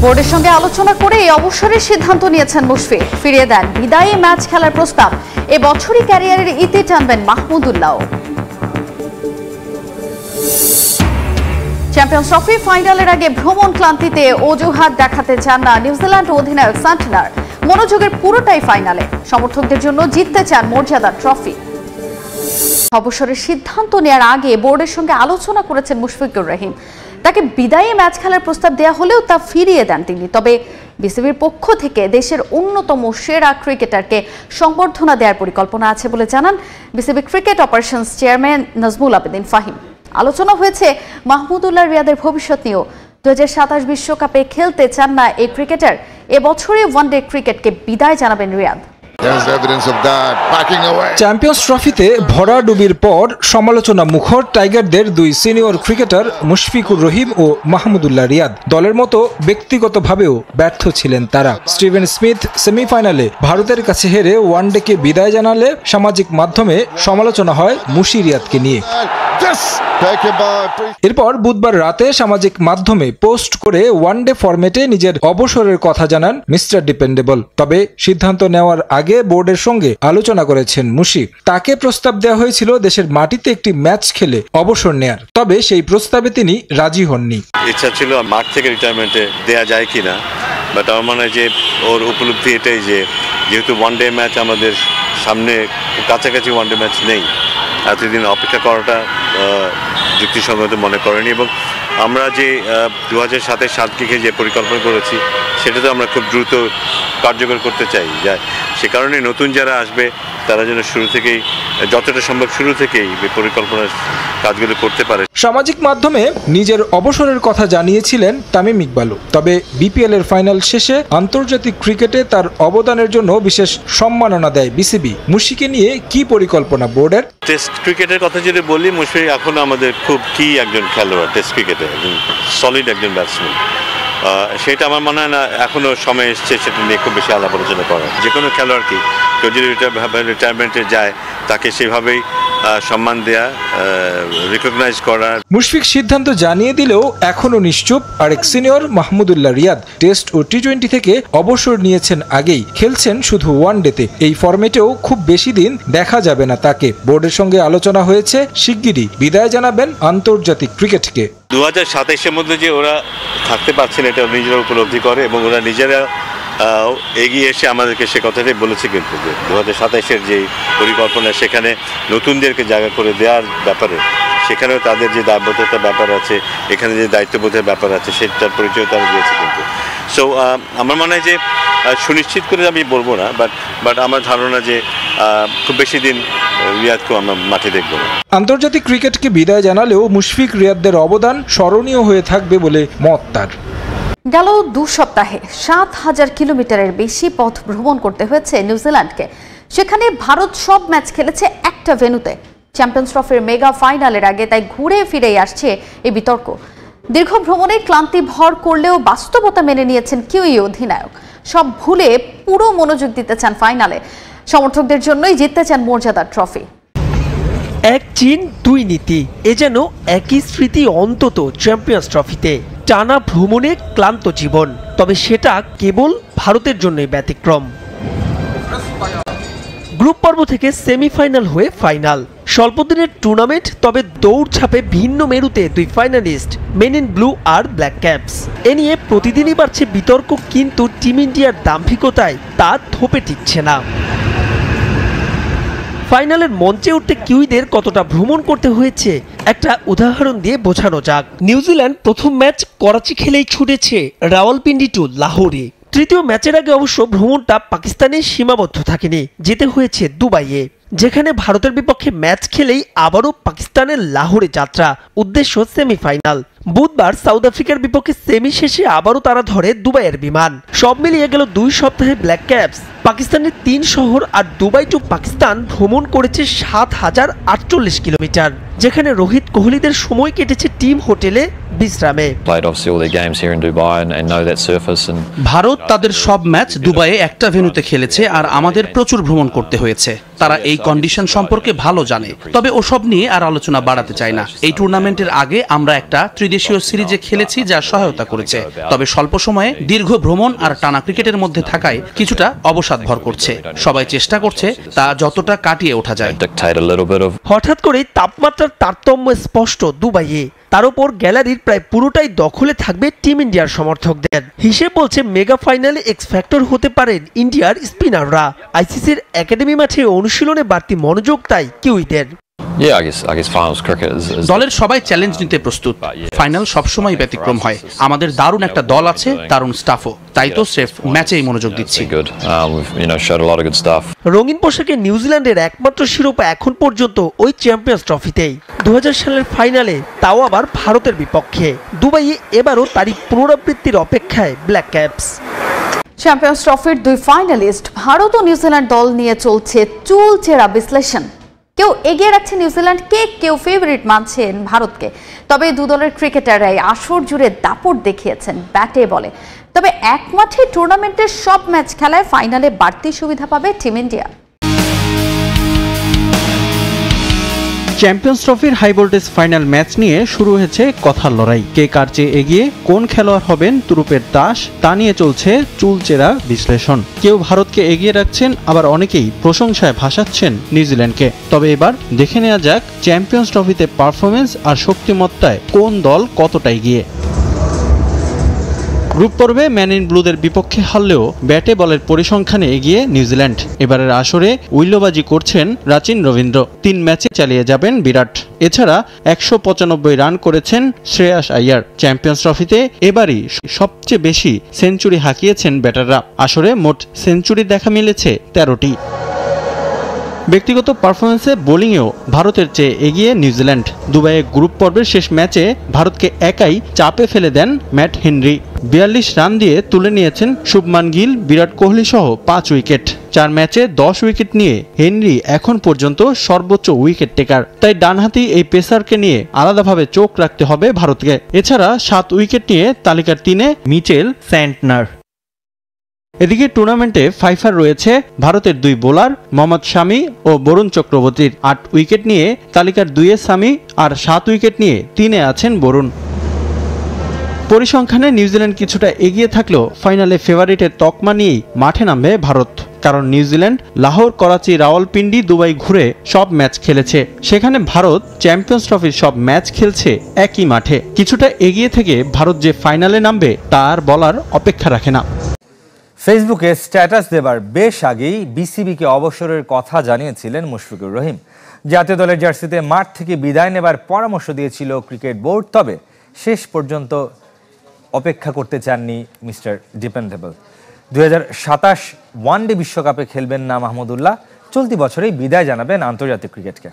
বোর্ডের সঙ্গে আলোচনা করে এই অবসরের সিদ্ধান্ত নিয়েছেন মুশফিক। ফিরিয়ে দেন বিদায়ী ম্যাচ খেলার প্রস্তাব। এবছরই ক্যারিয়ারের ইতি টানবেন মাহমুদুল্লাহ। চ্যাম্পিয়ন্স ট্রফি ফাইনালের আগে ভ্রমণ ক্লান্তিতে অজুহাত দেখাতে চান না নিউজিল্যান্ড অধিনায়ক সান্টনার। মনোযোগের পুরোটাই ফাইনালে। সমর্থকদের জন্য জিততে চান মর্যাদার ট্রফি। অবসরের সিদ্ধান্ত নেওয়ার আগে বোর্ডের সঙ্গে আলোচনা করেছেন মুশফিকুর রহিম। তাকে বিদায়ী ম্যাচ খেলার প্রস্তাব দেওয়া হলেও তা ফিরিয়ে দেন তিনি। তবে বিসিবির পক্ষ থেকে দেশের অন্যতম সেরা ক্রিকেটারকে সংবর্ধনা দেওয়ার পরিকল্পনা আছে বলে জানান BCB cricket operations chairman Nazmul Abedin Fahim. আলোচনা হয়েছে মাহমুদুল্লাহ রিয়াদের ভবিষ্যৎ নিয়েও। 2027 বিশ্বকাপে খেলতে চান না এই ক্রিকেটার। এবছরে ওয়ানডে ক্রিকেটকে বিদায় জানাবেন রিয়াদ। চ্যাম্পিয়ন্স ট্রফিতে ভরাডুবির পর সমালোচনা মুখর টাইগারদের দুই সিনিয়র ক্রিকেটার মুশফিকুর রহিম ও মাহমুদুল্লাহ রিয়াদ। দলের মতো ব্যক্তিগতভাবেও ব্যর্থ ছিলেন তারা। স্টিভেন স্মিথ সেমিফাইনালে ভারতের কাছে হেরে ওয়ানডেকে বিদায় জানালে সামাজিক মাধ্যমে সমালোচনা হয় মুশি রিয়াদকে নিয়ে। এরপর বুধবার রাতে সামাজিক মাধ্যমে পোস্ট করে ওয়ানডে ফরম্যাটে নিজের অবসরের কথা জানান মিস্টার ডিপেন্ডেবল। তবে সিদ্ধান্ত নেওয়ার আগে বোর্ডের সঙ্গে আলোচনা করেছেন মুশি। তাকে প্রস্তাব দেওয়া হয়েছিল দেশের মাটিতে একটি ম্যাচ খেলে অবসর নেয়ার। তবে সেই প্রস্তাবে তিনি রাজি হননি। ইচ্ছা ছিল মাঠ থেকে রিটায়ারমেন্টে দেয়া যায় কিনা, বাট আমার মনে হয় যে ওর উপলব্ধি এটাই যে যেহেতু ওয়ানডে ম্যাচ আমাদের সামনে কাছাকাছি ওয়ানডে ম্যাচ নেই, এতদিন অপেক্ষা করাটা যুক্তিসঙ্গত মনে করেনি। এবং আমরা যে 2027 সালকে যে পরিকল্পনা করেছি সেটা তো আমরা খুব দ্রুত কার্যকর করতে চাই। সে কারণে নতুন যারা আসবে তারা যেন শুরু থেকেই যতটা সম্ভব শুরু থেকেই পরিকল্পনার কাজগুলো করতে পারে। সামাজিক মাধ্যমে নিজের অবসরের কথা জানিয়েছিলেন তামিম ইকবালও। তবে বিপিএল এর ফাইনাল শেষে আন্তর্জাতিক ক্রিকেটে তার অবদানের জন্য বিশেষ সম্মাননা দেয় বিসিবি। মুশফিককে নিয়ে কি পরিকল্পনা বোর্ডের? টেস্ট ক্রিকেটের কথা যদি বলি, মুশফিক এখন আমাদের খুব কি একজন খেলোয়াড়, টেস্ট ক্রিকেটে সলিড একজন ব্যাটসম্যান। সেটা আমার মনে হয় না এখনো সময় এসছে সেটা নিয়ে খুব বেশি আলাপ আলোচনা করা। যে কোনো খেলোয়াড়কে কেউ যদি রিটায়ারমেন্টে যায় তাকে সেভাবেই সম্মান দেয়া, রিকগনাইজ করা। মুশফিক সিদ্ধান্ত জানিয়ে দিলেও এখনো নিশ্চুপ আরেক সিনিয়র মাহমুদুল্লাহ রিয়াদ। টেস্ট ও টি-20 থেকে অবসর নিয়েছেন আগেই, খেলছেন শুধু ওয়ানডেতে। এই ফরম্যাটেও খুব বেশি দিন দেখা যাবে না তাকে। বোর্ডের সঙ্গে আলোচনা হয়েছে, শিগগিরই বিদায় জানাবেন আন্তর্জাতিক ক্রিকেটকে। 2027-এর মধ্যে যে ওরা থাকতে পারছেন এটা নিজেরা উপলব্ধি করে এবং ওরা নিজেরা এগিয়ে এসে আমাদেরকে সে কথাটাই বলেছে কিন্তু যে 2027-এর যে পরিকল্পনা সেখানে নতুনদেরকে জায়গা করে দেওয়ার ব্যাপারে সেখানেও তাদের যে দায়বদ্ধতার ব্যাপার আছে, এখানে যে দায়িত্ববোধের ব্যাপার আছে সেটার পরিচয় তারা দিয়েছে কিন্তু। সো আমার মনে হয় যে সুনিশ্চিত করে আমি বলবো না, বাট আমার ধারণা যে খুব বেশি দিন রিয়াদকেও আমরা মাঠে দেখবো না। আন্তর্জাতিক ক্রিকেটকে বিদায় জানালেও মুশফিক রিয়াদদের অবদান স্মরণীয় হয়ে থাকবে বলে মত তার। গেল 2 সপ্তাহে 7000 কিলোমিটারের বেশি পথ ভ্রমণ করতে হয়েছে নিউজিল্যান্ডকে। সেখানে ভারত সব ম্যাচ খেলেছে একটা ভেন্যুতে। চ্যাম্পিয়ন্স ট্রফির মেগা ফাইনালের আগে তাই ঘুরে ফিরেই আসছে এই বিতর্ক। দীর্ঘ ভ্রমণে ক্লান্তি ভর করলেও বাস্তবতা মেনে নিয়েছেন কিউই অধিনায়ক। সব ভুলে পুরো মনোযোগ দিতে চান ফাইনালে। সমর্থকদের জন্যই জিততে চান মর্যাদার ট্রফি। এক চীন দুই নীতি, এ যেন একই স্মৃতি অন্তত চ্যাম্পিয়ন্স ট্রফিতে। টানা ভ্রমণে ক্লান্ত জীবন, তবে সেটা কেবল ভারতের জন্যই ব্যতিক্রম। গ্রুপ পর্ব থেকে সেমিফাইনাল হয়ে ফাইনাল, স্বল্পদিনের টুর্নামেন্ট, তবে দৌড়ঝাঁপে ভিন্ন মেরুতে দুই ফাইনালিস্ট, মেন ইন ব্লু আর ব্ল্যাক ক্যাপস। এ নিয়ে প্রতিদিনই বাড়ছে বিতর্ক, কিন্তু টিম ইন্ডিয়ার দাম্ভিকতায় তা থোপে টিকছে না। ফাইনালের মঞ্চে উঠতে কিউইদের কতটা ভ্রমণ করতে হয়েছে একটা উদাহরণ দিয়ে বোঝানো যাক। নিউজিল্যান্ড প্রথম ম্যাচ করাচি খেলেই ছুটেছে রাওয়ালপিন্ডি টু লাহোরে। তৃতীয় ম্যাচের আগে অবশ্য ভ্রমণটা পাকিস্তানে সীমাবদ্ধ থাকেনি, যেতে হয়েছে দুবাইয়ে, যেখানে ভারতের বিপক্ষে ম্যাচ খেলেই আবারও পাকিস্তানের লাহোরে যাত্রা, উদ্দেশ্য সেমিফাইনাল। বুধবার সাউথ আফ্রিকার বিপক্ষে সেমি শেষে আবারও তারা ধরে দুবাইয়ের বিমান। সব মিলিয়ে গেল 2 সপ্তাহে ব্ল্যাক ক্যাপস পাকিস্তানের 3 শহর আর দুবাই টু পাকিস্তান ভ্রমণ করেছে 7048 কিলোমিটার, যেখানে রোহিত কোহলিদের সময় কেটেছে টিম হোটেলে বিশ্রামে। ভারত তাদের সব ম্যাচ দুবাইয়ে একটা ভেন্যুতে খেলেছে আর আমাদের প্রচুর ভ্রমণ করতে হয়েছে। তারা এই কন্ডিশন সম্পর্কে ভালো জানে, তবে ওসব নিয়ে আর আলোচনা বাড়াতে চাই না। এই টুর্নামেন্টের আগে আমরা একটা বিদেশীয় সিরিজে খেলেছি, যা সহায়তা করেছে। তবে স্বল্প সময়ে দীর্ঘ ভ্রমণ আর টানা ক্রিকেটের মধ্যে থাকায় কিছুটা অবসাদ ভর করছে। সবাই চেষ্টা করছে তা যতটা কাটিয়ে ওঠা যায়। হঠাৎ করে তাপমাত্রার তারতম্য স্পষ্ট দুবাইয়ে। তার উপর গ্যালারির প্রায় পুরোটাই দখলে থাকবে টিম ইন্ডিয়ার সমর্থকদের। হিসেব বলছে মেগা ফাইনালে এক্স ফ্যাক্টর হতে পারেন ইন্ডিয়ার স্পিনাররা। আইসিসির একাডেমি মাঠে অনুশীলনে বাড়তি মনোযোগ তাই কিউইদের। দলের সবাই চ্যালেঞ্জ নিতে প্রস্তুত। ফাইনাল সবসময় ব্যতিক্রম হয়। আমাদের দারুণ একটা দল আছে, দারুণ স্টাফও, তাই তো স্রেফ ম্যাচেই মনোযোগ দিচ্ছি। রঙিন পোশাকে নিউজিল্যান্ডের একমাত্র শিরোপা এখন পর্যন্ত ওই চ্যাম্পিয়ন্স ট্রফিতেই 2000 সালের ফাইনালে, তাও আবার ভারতের বিপক্ষে। দুবাইয়ে এবারও তারই পুনরাবৃত্তির অপেক্ষায় ব্ল্যাক ক্যাপস। চ্যাম্পিয়ন্স ট্রফির দুই ফাইনালিস্ট ভারত ও নিউজিল্যান্ড দল নিয়ে চলছে চুলচেরা বিশ্লেষণ। কেউ এগিয়ে রাখছে নিউজিল্যান্ডকে, কেউ ফেভারিট মানছেন ভারতকে। তবে দু দলের ক্রিকেটাররাই আসর জুড়ে দাপট দেখিয়েছেন ব্যাটে বলে। তবে এক মাঠে টুর্নামেন্টের সব ম্যাচ খেলায় ফাইনালে বাড়তি সুবিধা পাবে টিম ইন্ডিয়া। চ্যাম্পিয়ন্স ট্রফির হাই ভোল্টেজ ফাইনাল ম্যাচ নিয়ে শুরু হয়েছে কথার লড়াই। কে কার চেয়ে এগিয়ে, কোন খেলোয়াড় হবেন তুরুপের তাস, তা নিয়ে চলছে চুলচেরা বিশ্লেষণ। কেউ ভারতকে এগিয়ে রাখছেন, আবার অনেকেই প্রশংসায় ভাসাচ্ছেন নিউজিল্যান্ডকে। তবে এবার দেখে নেওয়া যাক চ্যাম্পিয়ন্স ট্রফিতে পারফরমেন্স আর শক্তিমত্তায় কোন দল কতটা এগিয়ে। গ্রুপ পর্বে ম্যান ইন ব্লুদের বিপক্ষে হারলেও ব্যাটে বলের পরিসংখ্যানে এগিয়ে নিউজিল্যান্ড। এবারের আসরে উইল্লোবাজি করছেন রাচিন রবীন্দ্র। 3 ম্যাচে চালিয়ে যাবেন বিরাট। এছাড়া 195 রান করেছেন শ্রেয়াস আইয়ার। চ্যাম্পিয়ন্স ট্রফিতে এবারই সবচেয়ে বেশি সেঞ্চুরি হাঁকিয়েছেন ব্যাটাররা। আসরে মোট সেঞ্চুরি দেখা মিলেছে 13টি। ব্যক্তিগত পারফরমেন্সে বোলিংয়েও ভারতের চেয়ে এগিয়ে নিউজিল্যান্ড। দুবাইয়ে গ্রুপ পর্বের শেষ ম্যাচে ভারতকে একাই চাপে ফেলে দেন ম্যাট হেনরি। 42 রান দিয়ে তুলে নিয়েছেন শুভমান গিল, বিরাট কোহলি সহ 5 উইকেট। 4 ম্যাচে 10 উইকেট নিয়ে হেনরি এখন পর্যন্ত সর্বোচ্চ উইকেট টেকার। তাই ডানহাতি এই পেসারকে নিয়ে আলাদাভাবে চোখ রাখতে হবে ভারতকে। এছাড়া 7 উইকেট নিয়ে তালিকার 3-এ মিচেল স্যান্টনার। এদিকে টুর্নামেন্টে ফাইফার রয়েছে ভারতের 2 বোলার মোহাম্মদ শামি ও বরুণ চক্রবর্তীর। 8 উইকেট নিয়ে তালিকার 2-এ শামি আর 7 উইকেট নিয়ে 3-এ আছেন বরুণ। পরিসংখ্যানে নিউজিল্যান্ড কিছুটা এগিয়ে থাকলেও ফাইনালে ফেভারিটের তকমা নিয়েই মাঠে নামবে ভারত। কারণ নিউজিল্যান্ড লাহোর, করাচি, রাওয়ালপিন্ডি, দুবাই ঘুরে সব ম্যাচ খেলেছে। সেখানে ভারত চ্যাম্পিয়ন্স ট্রফির সব ম্যাচ খেলছে একই মাঠে। কিছুটা এগিয়ে থেকে ভারত যে ফাইনালে নামবে তা আর বলার অপেক্ষা রাখে না। ফেসবুকে স্ট্যাটাস দেবার বেশ আগেই বিসিবিকে অবসরের কথা জানিয়েছিলেন মুশফিকুর রহিম। জাতীয় দলের জার্সিতে মাঠ থেকে বিদায় নেবার পরামর্শ দিয়েছিল ক্রিকেট বোর্ড। তবে শেষ পর্যন্ত অপেক্ষা করতে চাননি মিস্টার ডিপেন্ডেবল। 2027 ওয়ানডে বিশ্বকাপে খেলবেন না মাহমুদুল্লাহ। চলতি বছরেই বিদায় জানাবেন আন্তর্জাতিক ক্রিকেটকে।